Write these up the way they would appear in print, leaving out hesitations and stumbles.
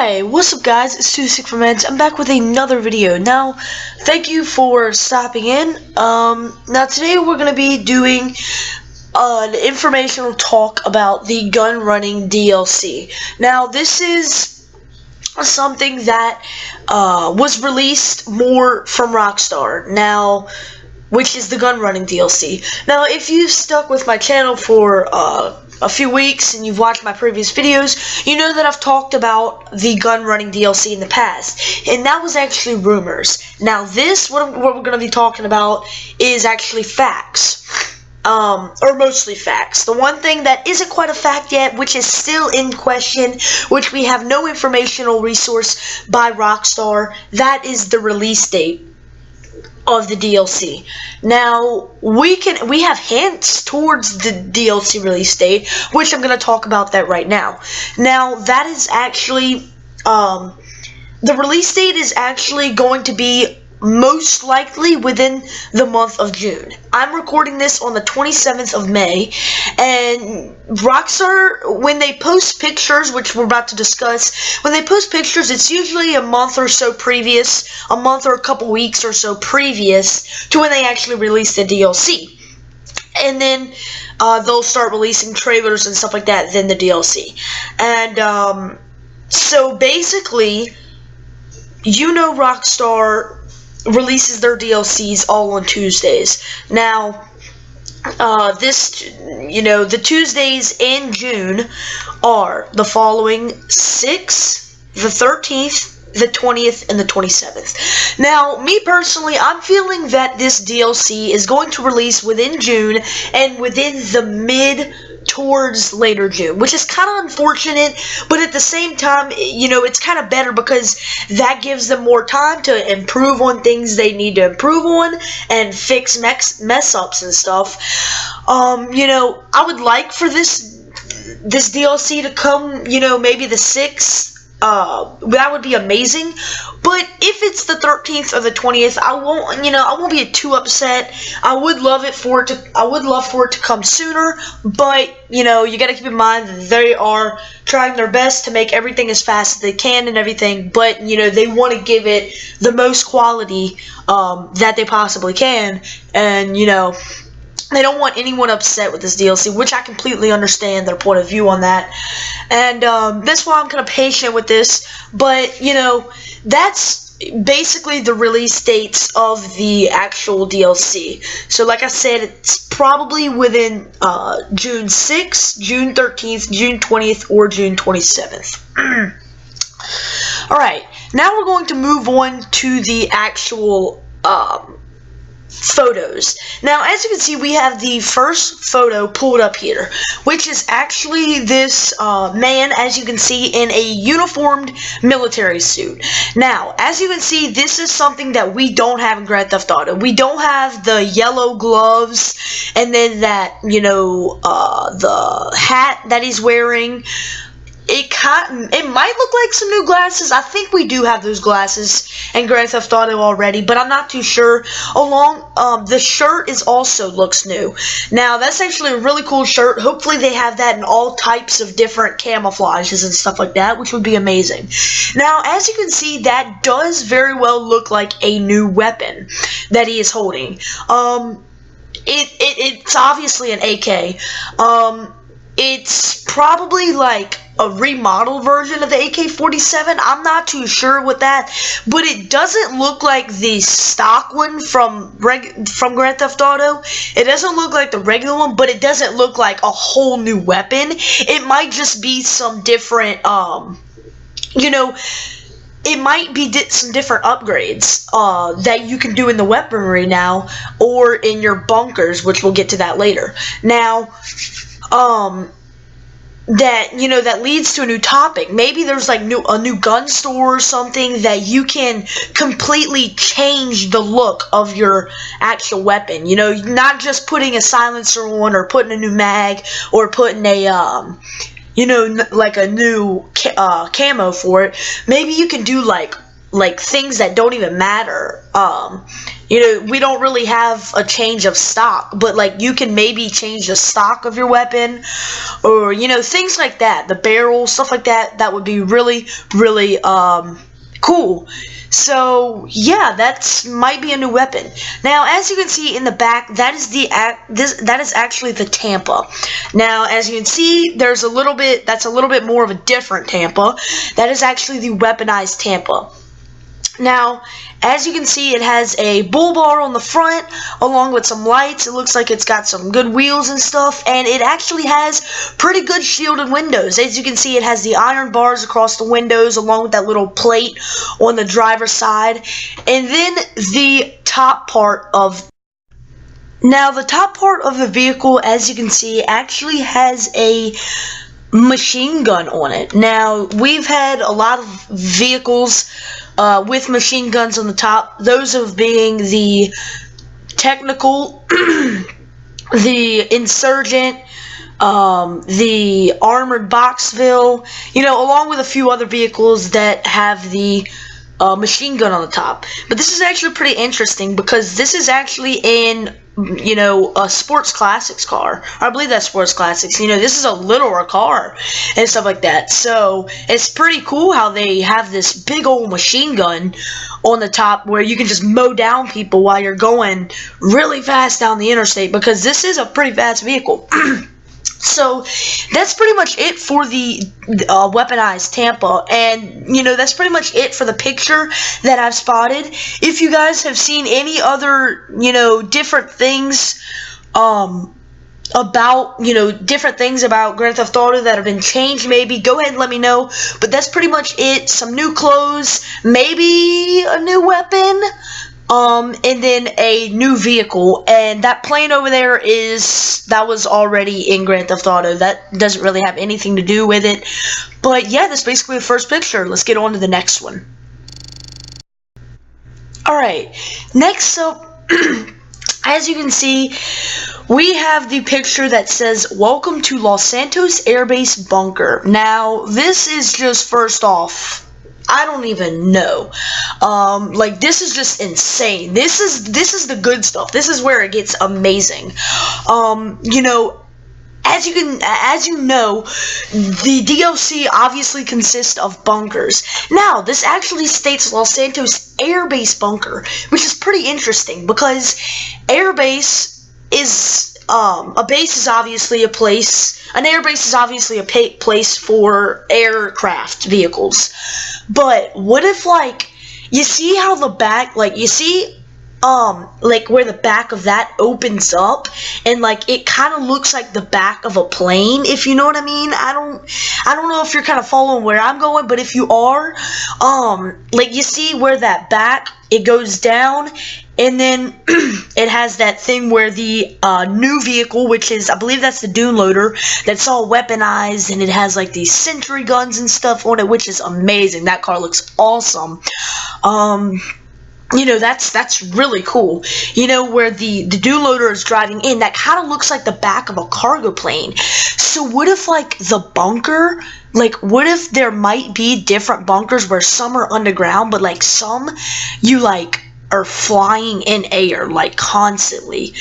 Hi, what's up guys, it's Sick4Meds. I'm back with another video. Now, thank you for stopping in. Now today we're going to be doing an informational talk about the gun running DLC. Now this is something that was released more from Rockstar, now, which is the gun running DLC. Now if you've stuck with my channel for a few weeks and you've watched my previous videos, you know that I've talked about the gun running DLC in the past, and that was actually rumors. Now this, what we're going to be talking about, is actually facts, or mostly facts. The one thing that isn't quite a fact yet, which is still in question, which we have no informational resource by Rockstar, that is the release date of the DLC. Now we have hints towards the DLC release date, which I'm going to talk about that right now. Now that is actually the release date is actually going to be most likely within the month of June. I'm recording this on the 27th of May, and Rockstar, when they post pictures, which we're about to discuss, when they post pictures, it's usually a month or so previous, a month or a couple weeks or so previous to when they actually release the DLC. And then they'll start releasing trailers and stuff like that, then the DLC. And so basically, you know, Rockstar releases their DLCs all on Tuesdays. Now, the Tuesdays in June are the following: 6th, the 13th, the 20th, and the 27th. Now, me personally, I'm feeling that this DLC is going to release within June and within the mid towards later June, which is kind of unfortunate, but at the same time, you know, it's kind of better because that gives them more time to improve on things they need to improve on and fix mess ups and stuff. You know, I would like for this DLC to come, you know, maybe the 6th. That would be amazing. But if it's the 13th or the 20th, I won't be too upset. I would love for it to come sooner, but you know, you got to keep in mind that they are trying their best to make everything as fast as they can and everything, but you know, they want to give it the most quality that they possibly can, and you know, they don't want anyone upset with this DLC, which I completely understand their point of view on that. And that's why I'm kind of patient with this. But, you know, that's basically the release dates of the actual DLC. So, like I said, it's probably within June 6th, June 13th, June 20th, or June 27th. Alright, now we're going to move on to the actual photos. Now, as you can see, we have the first photo pulled up here, which is actually this man, as you can see, in a uniformed military suit. Now, as you can see, this is something that we don't have in Grand Theft Auto. We don't have the yellow gloves, and then that, you know, the hat that he's wearing. It might look like some new glasses. I think we do have those glasses in Grand Theft Auto already, but I'm not too sure. The shirt also looks new. Now, that's actually a really cool shirt. Hopefully they have that in all types of different camouflages and stuff like that, which would be amazing. Now, as you can see, that does very well look like a new weapon that he is holding. It's obviously an AK. It's probably like a remodeled version of the AK-47. I'm not too sure with that, but it doesn't look like the stock one from Grand Theft Auto. It doesn't look like the regular one, but it doesn't look like a whole new weapon. It might just be some different, you know, it might be some different upgrades that you can do in the weaponry now, or in your bunkers, which we'll get to that later. Now, that leads to a new topic. Maybe there's like a new gun store or something that you can completely change the look of your actual weapon. You know, not just putting a silencer on, or putting a new mag, or putting a you know, like a new camo for it. Maybe you can do like like things that don't even matter. You know, we don't really have a change of stock, but like you can maybe change the stock of your weapon, or you know, things like that, the barrel, stuff like that. That would be really, really cool. So yeah, that's might be a new weapon. Now, as you can see in the back, that is that is actually the Tampa. Now, as you can see, there's a little bit, that's a little bit more of a different Tampa. That is actually the weaponized Tampa. Now, as you can see, it has a bull bar on the front, along with some lights. It looks like it's got some good wheels and stuff, and it actually has pretty good shielded windows. As you can see, it has the iron bars across the windows, along with that little plate on the driver's side. And then the top part of... Now, the top part of the vehicle, as you can see, actually has a machine gun on it. Now, we've had a lot of vehicles with machine guns on the top, those of being the Technical, the Insurgent, the Armored Boxville, you know, along with a few other vehicles that have the machine gun on the top. But this is actually pretty interesting because this is actually in, you know, a Sports Classics car. I believe that's Sports Classics. You know, this is a littler car and stuff like that. So it's pretty cool how they have this big old machine gun on the top where you can just mow down people while you're going really fast down the interstate, because this is a pretty fast vehicle. So that's pretty much it for the weaponized Tampa, and you know, that's pretty much it for the picture that I've spotted. If you guys have seen any other, you know, different things about, you know, different things about Grand Theft Auto that have been changed, maybe go ahead and let me know. But that's pretty much it. Some new clothes, maybe a new weapon, and then a new vehicle, and that plane over there that was already in Grand Theft Auto. That doesn't really have anything to do with it. But yeah, that's basically the first picture. Let's get on to the next one. Alright, next up, as you can see, we have the picture that says, "Welcome to Los Santos Air Base Bunker." Now, this is just, first off, I don't even know. Like, this is just insane. This is the good stuff. This is where it gets amazing. You know, as you know, the DLC obviously consists of bunkers. Now, this actually states Los Santos Air Base Bunker, which is pretty interesting because air base is a base is obviously a place. An air base is obviously a place for aircraft vehicles. But what if, like, you see how the back, like, you see, like, where the back of that opens up, and, like, it kind of looks like the back of a plane, if you know what I mean? I don't know if you're kind of following where I'm going, but if you are, like, you see where that back, it goes down, and then it has that thing where the new vehicle, which is, I believe that's the Dune Loader, that's all weaponized, and it has like these sentry guns and stuff on it, which is amazing. That car looks awesome. You know, that's really cool. You know, where the Dune Loader is driving in, that kind of looks like the back of a cargo plane. So what if, like, the bunker, like, what if there might be different bunkers where some are underground, but like some you like are flying in air, like, constantly,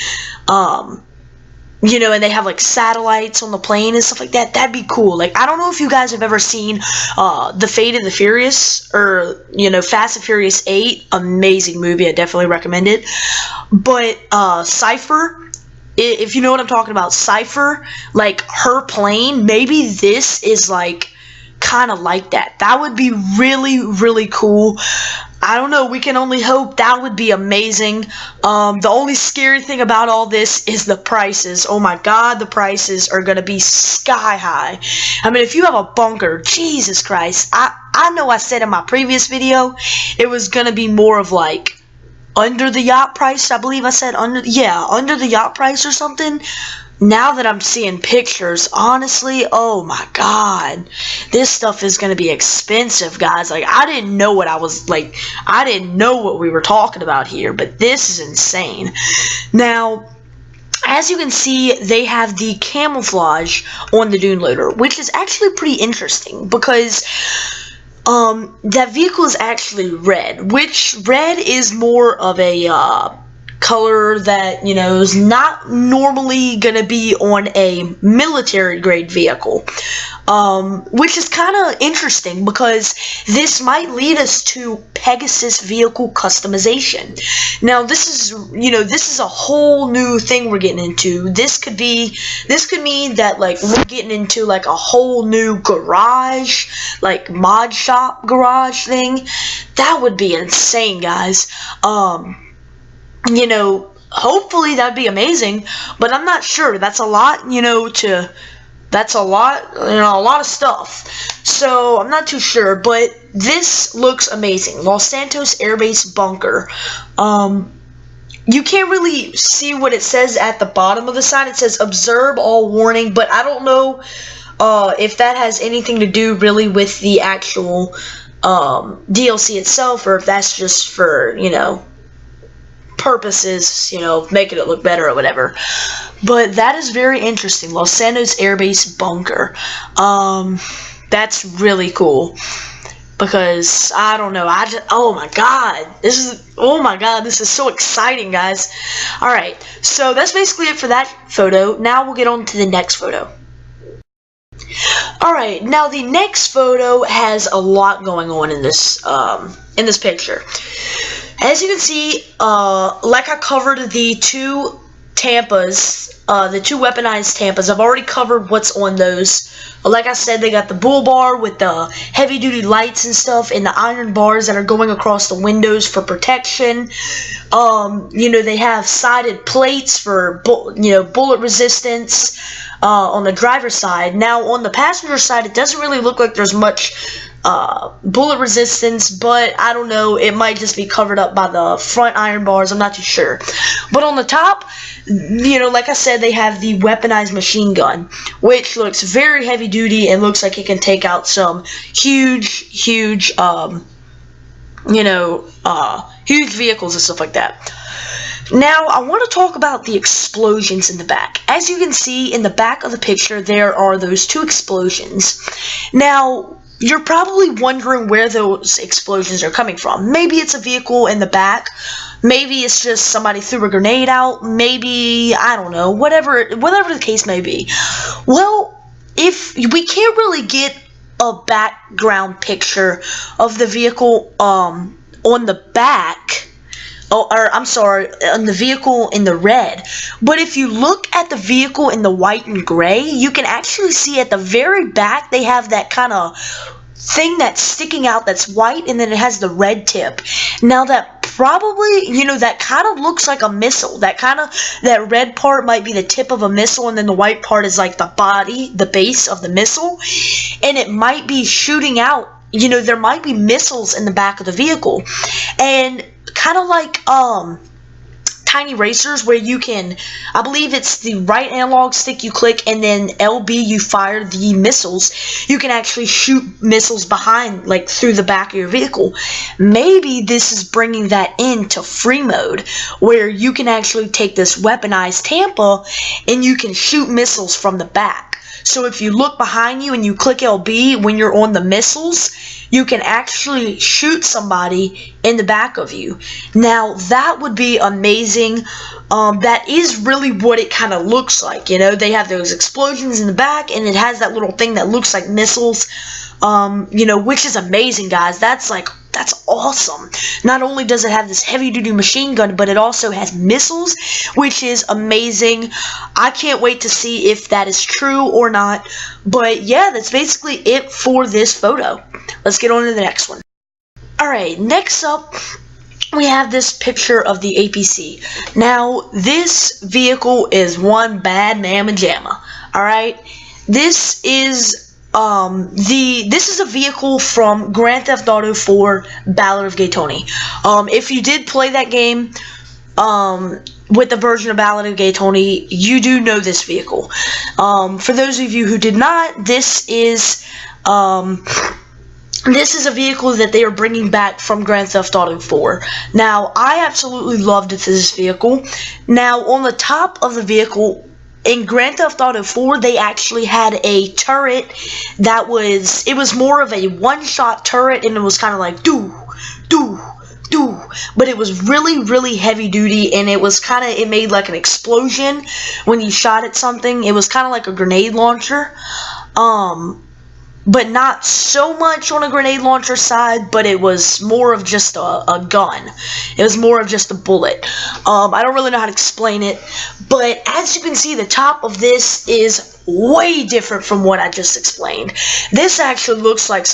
you know, and they have like satellites on the plane and stuff like that. That'd be cool. Like, I don't know if you guys have ever seen The Fate of the Furious, or, you know, Fast and Furious 8. Amazing movie, I definitely recommend it. But Cypher, if you know what I'm talking about, Cypher, like, her plane, maybe this is like kind of like that. That would be really, really cool. I don't know, we can only hope. That would be amazing. The only scary thing about all this is the prices. Oh my god, the prices are gonna be sky high. I mean, if you have a bunker, Jesus Christ, I know I said in my previous video it was gonna be more of like under the yacht price. I believe I said under the yacht price or something. Now that I'm seeing pictures, honestly, oh my god, this stuff is going to be expensive, guys. Like, I didn't know what I didn't know what we were talking about here, but this is insane. Now, as you can see, they have the camouflage on the Dune Loader, which is actually pretty interesting because that vehicle is actually red, which red is more of a color that, you know, is not normally gonna be on a military grade vehicle, which is kind of interesting because this might lead us to Pegasus vehicle customization. Now this is a whole new thing we're getting into. This could mean that, like, we're getting into like a whole new garage, like mod shop garage thing. That would be insane, guys. You know, hopefully that'd be amazing, but I'm not sure. That's a lot, you know, that's a lot, you know, a lot of stuff. So I'm not too sure, but this looks amazing. Los Santos Air Base bunker. You can't really see what it says at the bottom of the sign. It says observe all warning, but I don't know if that has anything to do really with the actual DLC itself, or if that's just for, you know, purposes, you know, making it look better or whatever. But that is very interesting. Los Santos Air Base bunker. That's really cool, because I don't know, oh my god, this is so exciting, guys. Alright, so that's basically it for that photo. Now we'll get on to the next photo. Alright, now the next photo has a lot going on in this picture. As you can see, like I covered the two Tampas, the two weaponized Tampas, I've already covered what's on those. Like I said, they got the bull bar with the heavy duty lights and stuff, and the iron bars that are going across the windows for protection. You know, they have sided plates for, bullet resistance on the driver's side. Now, on the passenger side, it doesn't really look like there's much bullet resistance, but I don't know, it might just be covered up by the front iron bars. I'm not too sure. But on the top, you know, like I said, they have the weaponized machine gun, which looks very heavy duty and looks like it can take out some huge huge vehicles and stuff like that. Now, I want to talk about the explosions in the back. As you can see in the back of the picture, there are those two explosions. Now, you're probably wondering where those explosions are coming from. Maybe it's a vehicle in the back. Maybe it's just somebody threw a grenade out. Maybe, I don't know, whatever the case may be. Well, if we can't really get a background picture of the vehicle on the back, on the vehicle in the red. But if you look at the vehicle in the white and gray, you can actually see at the very back they have that kind of thing that's sticking out that's white, and then it has the red tip. Now that probably, you know, that kind of looks like a missile. That red part might be the tip of a missile, and then the white part is like the body, the base of the missile, and it might be shooting out. You know, there might be missiles in the back of the vehicle, and kind of like tiny racers, where you can, I believe it's the right analog stick you click, and then LB you fire the missiles. You can actually shoot missiles behind, like through the back of your vehicle. Maybe this is bringing that into free mode, where you can actually take this weaponized Tampa and you can shoot missiles from the back. So if you look behind you and you click LB when you're on the missiles, you can actually shoot somebody in the back of you. Now, that would be amazing. That is really what it kind of looks like. You know, they have those explosions in the back, and it has that little thing that looks like missiles, you know, which is amazing, guys. That's awesome. Not only does it have this heavy-duty machine gun, but it also has missiles, which is amazing. I can't wait to see if that is true or not. But yeah, that's basically it for this photo. Let's get on to the next one. Alright, next up, we have this picture of the APC. Now, this vehicle is one bad mamma jamma. Alright, this is this is a vehicle from Grand Theft Auto 4 Ballad of Gay Tony. If you did play that game with the version of Ballad of Gay Tony, you do know this vehicle. For those of you who did not, this is a vehicle that they are bringing back from Grand Theft Auto 4. Now, I absolutely loved this vehicle. Now, on the top of the vehicle, in Grand Theft Auto 4, they actually had a turret that it was more of a one-shot turret, and it was kind of like, do, but it was really, really heavy duty, and it made like an explosion when you shot at something. It was kind of like a grenade launcher, but not so much on a grenade launcher side, but it was more of just a gun. It was more of just a bullet. I don't really know how to explain it, but as you can see, the top of this is way different from what I just explained. This actually looks like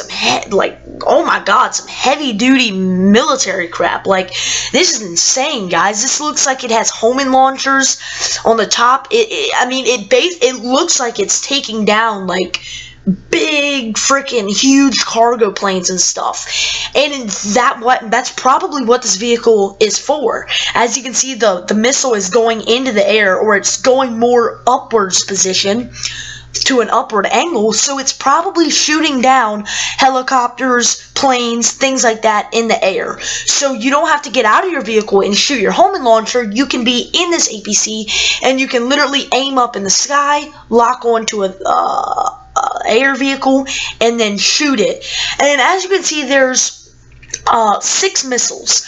oh my god, some heavy-duty military crap. Like, this is insane, guys. This looks like it has homing launchers on the top. It looks like it's taking down, like, big freaking huge cargo planes and stuff, and that's probably what this vehicle is for. As you can see, the missile is going into the air, or it's going more upwards position to an upward angle, so it's probably shooting down helicopters, planes, things like that in the air. So you don't have to get out of your vehicle and shoot your homing launcher. You can be in this APC and you can literally aim up in the sky, lock onto a air vehicle, and then shoot it. And as you can see, there's 6 missiles,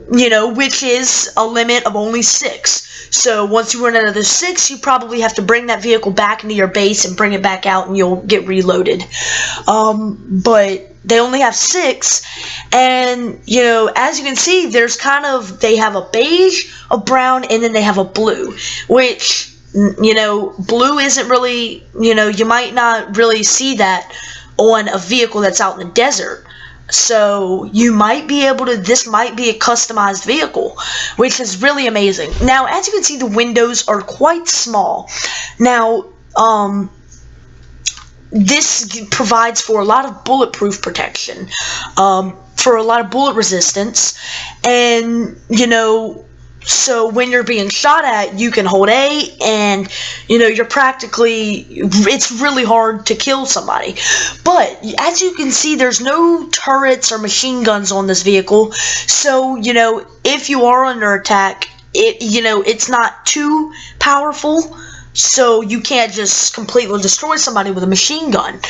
which is a limit of only 6. So once you run out of the 6, you probably have to bring that vehicle back into your base and bring it back out, and you'll get reloaded. But they only have 6, and as you can see, they have a beige, a brown, and then they have a blue, which, blue isn't really, you might not really see that on a vehicle that's out in the desert. So you might be able to, this might be a customized vehicle, which is really amazing. Now, as you can see, the windows are quite small. Now, this provides for a lot of bulletproof protection, for a lot of bullet resistance, and, so when you're being shot at, you can hold A, and, it's really hard to kill somebody. But, as you can see, there's no turrets or machine guns on this vehicle, so, if you are under attack, it's not too powerful, so you can't just completely destroy somebody with a machine gun,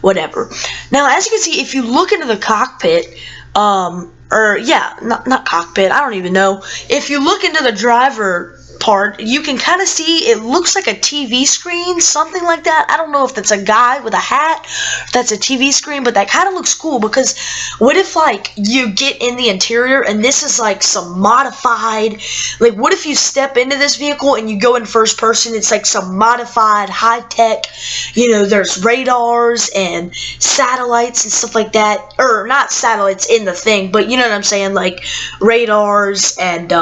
whatever. Now, as you can see, if you look into the cockpit, not cockpit, I don't even know. If you look into the driver part, you can kind of see it looks like a TV screen, something like that. I don't know if that's a guy with a hat, if that's a TV screen, but that kind of looks cool, because what if, like, you get in the interior and this is like some modified, like, what if you step into this vehicle and you go in first person, it's like some modified high-tech, there's radars and satellites and stuff like that, or not satellites in the thing, but you know what I'm saying, like radars and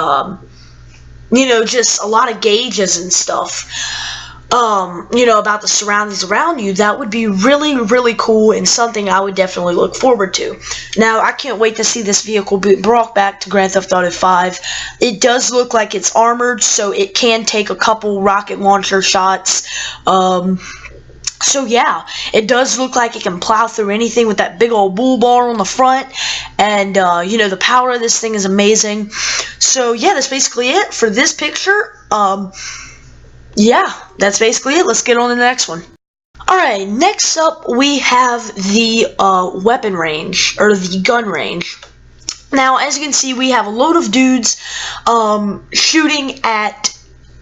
just a lot of gauges and stuff, about the surroundings around you. That would be really, really cool, and something I would definitely look forward to. Now, I can't wait to see this vehicle be brought back to Grand Theft Auto 5. It does look like it's armored, so it can take a couple rocket launcher shots. So yeah, it does look like it can plow through anything with that big old bull bar on the front, and the power of this thing is amazing. So yeah, that's basically it for this picture. Yeah, that's basically it. Let's get on to the next one. Alright, next up we have the weapon range, or the gun range. Now, as you can see, we have a load of dudes shooting at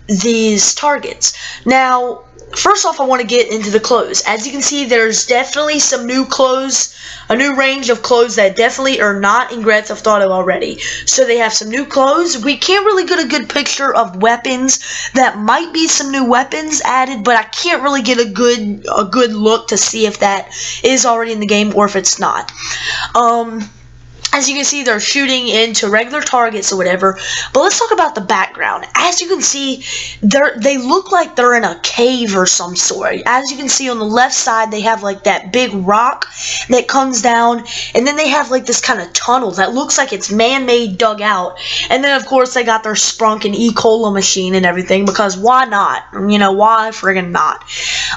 these targets. Now, first off, I want to get into the clothes. As you can see, there's definitely some new clothes, a new range of clothes that definitely are not in Grand Theft Auto already. So they have some new clothes. We can't really get a good picture of weapons. That might be some new weapons added, but I can't really get a good look to see if that is already in the game or if it's not. As you can see, they're shooting into regular targets or whatever. But let's talk about the background. As you can see, they look like they're in a cave or some sort. As you can see on the left side, they have like that big rock that comes down. And then they have like this kind of tunnel that looks like it's man-made, dug out. And then, of course, they got their Sprunk and E. Cola machine and everything. Because why not? Why friggin' not?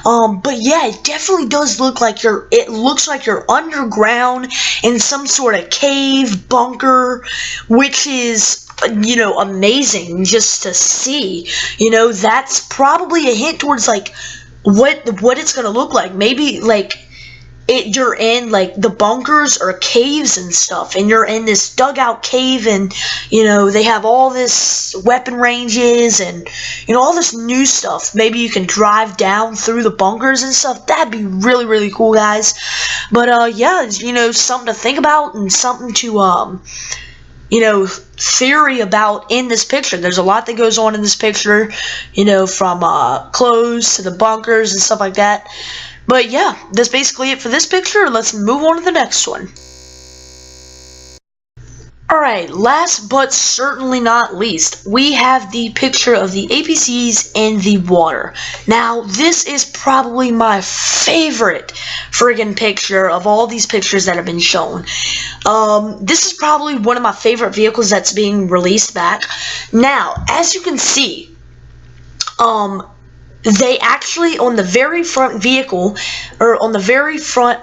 But yeah, it definitely does look like it looks like you're underground in some sort of cave bunker, which is you know, amazing just to see. You know, that's probably a hint towards like what it's gonna look like. Maybe like you're in like the bunkers or caves and stuff, and you're in this dugout cave, and you know they have all this weapon ranges and you know all this new stuff. Maybe you can drive down through the bunkers and stuff. That'd be really, really cool, guys. But yeah, you know, something to think about and something to you know, theory about in this picture. There's a lot that goes on in this picture, you know, from clothes to the bunkers and stuff like that. But yeah, that's basically it for this picture. Let's move on to the next one. Alright, last but certainly not least, we have the picture of the APCs in the water. Now, this is probably my favorite friggin' picture of all these pictures that have been shown. This is probably one of my favorite vehicles that's being released back. Now, as you can see, they actually, on the very front vehicle, or on the very front,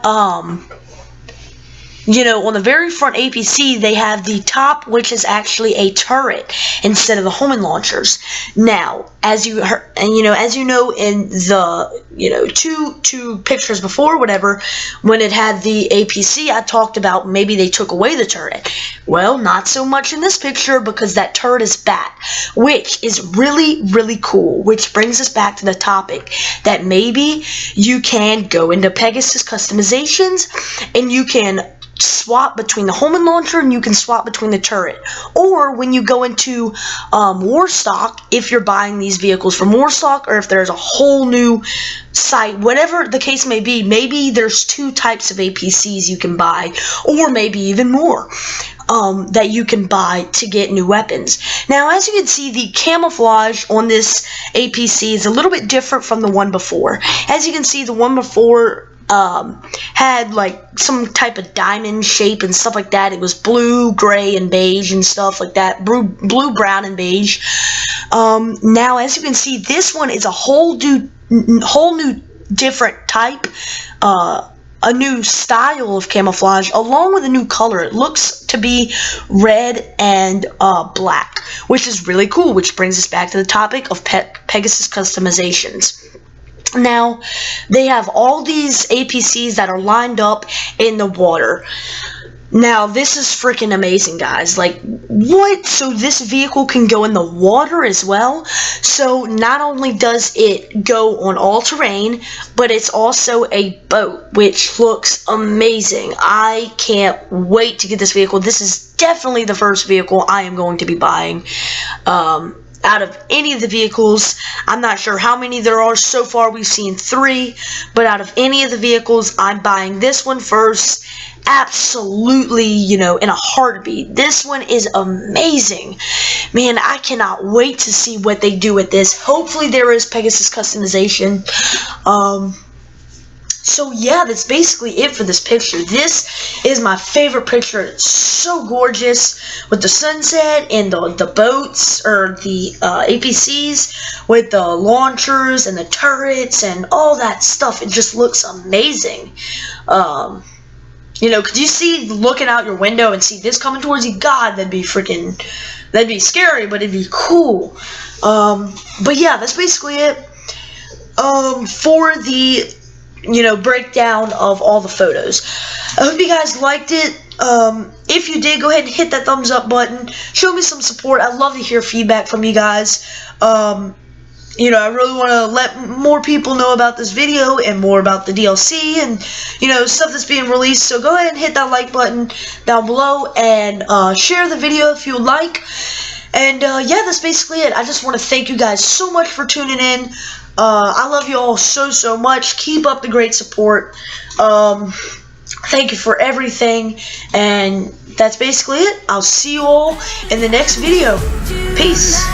you know, on the very front APC, they have the top, which is actually a turret instead of the homing launchers. Now, as you heard, and you know in the, you know, two pictures before, whatever, when it had the APC, I talked about maybe they took away the turret. Well, not so much in this picture, because that turret is back, which is really, really cool, which brings us back to the topic that maybe you can go into Pegasus customizations and you can swap between the homing launcher and you can swap between the turret. Or when you go into Warstock, if you're buying these vehicles from Warstock, or if there's a whole new site, whatever the case may be, maybe there's 2 types of APCs you can buy, or maybe even more, that you can buy to get new weapons. Now, as you can see, the camouflage on this APC is a little bit different from the one before. As you can see, the one before had like some type of diamond shape and stuff like that. It was blue, gray, and beige and stuff like that. Blue, brown, and beige. Now, as you can see, this one is a whole new different type, a new style of camouflage, along with a new color. It looks to be red and black, which is really cool, which brings us back to the topic of Pegasus customizations. Now, they have all these APCs that are lined up in the water. Now, this is freaking amazing, guys. Like, what? So this vehicle can go in the water as well? So not only does it go on all terrain, but it's also a boat, which looks amazing. I can't wait to get this vehicle. This is definitely the first vehicle I am going to be buying. Out of any of the vehicles, I'm not sure how many there are so far. We've seen 3, but out of any of the vehicles, I'm buying this one first. Absolutely, you know, in a heartbeat. This one is amazing. Man, I cannot wait to see what they do with this. Hopefully there is Pegasus customization. So yeah, that's basically it for this picture. This is my favorite picture. It's so gorgeous with the sunset and the boats, or the APCs with the launchers and the turrets and all that stuff. It just looks amazing. You know, could you see looking out your window and see this coming towards you? God, that'd be scary, but it'd be cool. But yeah, that's basically it. For the, you know, breakdown of all the photos. I hope you guys liked it. If you did, go ahead and hit that thumbs up button. Show me some support. I'd love to hear feedback from you guys. You know, I really want to let more people know about this video and more about the DLC and, you know, stuff that's being released. So go ahead and hit that like button down below and share the video if you would like. And yeah, that's basically it. I just want to thank you guys so much for tuning in. I love you all so much. Keep up the great support. Thank you for everything. And that's basically it. I'll see you all in the next video. Peace.